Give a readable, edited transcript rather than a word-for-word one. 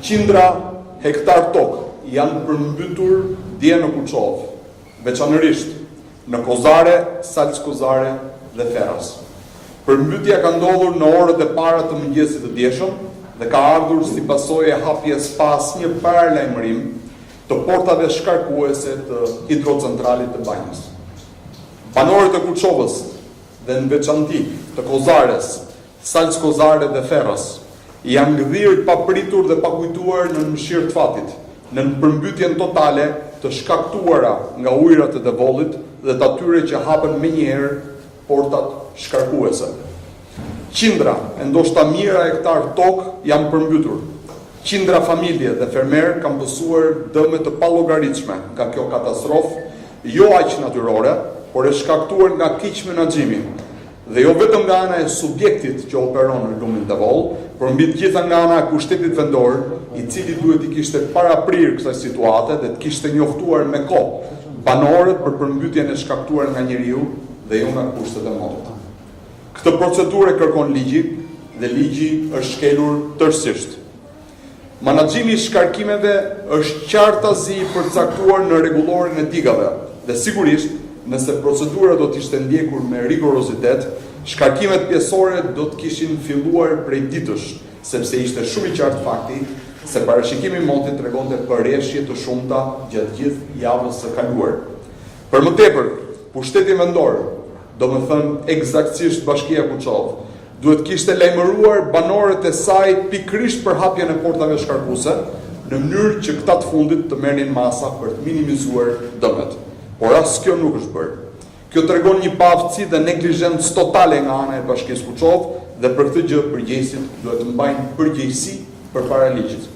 Qindra hektar tokë janë përmbytur dje në Kuçovë, veçanërisht në Kozare, Salç Kozare dhe Ferras. Përmbytja ka ndodhur në orët e para të mëngjesit të djeshëm dhe ka ardhur si pasojë e hapjes pa asnjë paralajmërim të portave shkarkuese të hidrocentralit të Banjës. Banorët e Kuçovës dhe në veçanti të Kozares, Salç Kozare dhe Ferras janë ngdhirë papritur dhe pakujtuar në mëshirë të fatit, në përmbytjen totale të shkaktuara nga ujërat e Devollit dhe të atyre që hapën menjëherë portat shkarkuese. Qindra, e ndoshta mijëra hektar tokë janë përmbytur. Qindra familje dhe fermerë kanë pësuar dëme të pallogaritshme nga kjo katastrofë, jo aq natyrore, por e shkaktuar nga keq menaxhimi. Dhe jo vetëm nga ana e subjektit që operon në lumin Devoll, por mbi të gjitha nga ana e kushtetit vendor, i cili duhet i kishte paraprirë kësaj situate dhe të kishte njoftuar me kohë banorët për përmbytjen e shkaktuar nga njeriu dhe jo nga kushtet e motit. Këtë procedurë kërkon ligji dhe ligji është shkelur tërësisht. Menaxhimi i shkarkimeve është qartazi i përcaktuar në rregullorin e digave dhe sigurisht nëse procedura do të ishte ndjekur me rigorozitet, shkarkimet pjesore do të kishin filluar prej ditësh, sepse ishte shumë i qartë fakti se parashikimi i motit tregonte përreshje të shumta gjatë gjithë javës së kaluar. Për më tepër, pushteti vendor, domethënë eksaktësisht Bashkia Kuçovë, duhet kishte lajmëruar banorët e saj pikërisht për hapjen e portave shkarkuese, në mënyrë që këta të fundit të merrnin masa për të minimizuar dëmet. Por as kjo nuk është bërë. Kjo tregon një paaftësi dhe neglizhencë totale nga ana e Bashkisë Kuçovë dhe për këtë gjë përgjegjësit duhet të mbajnë përgjegjësi përpara ligjit.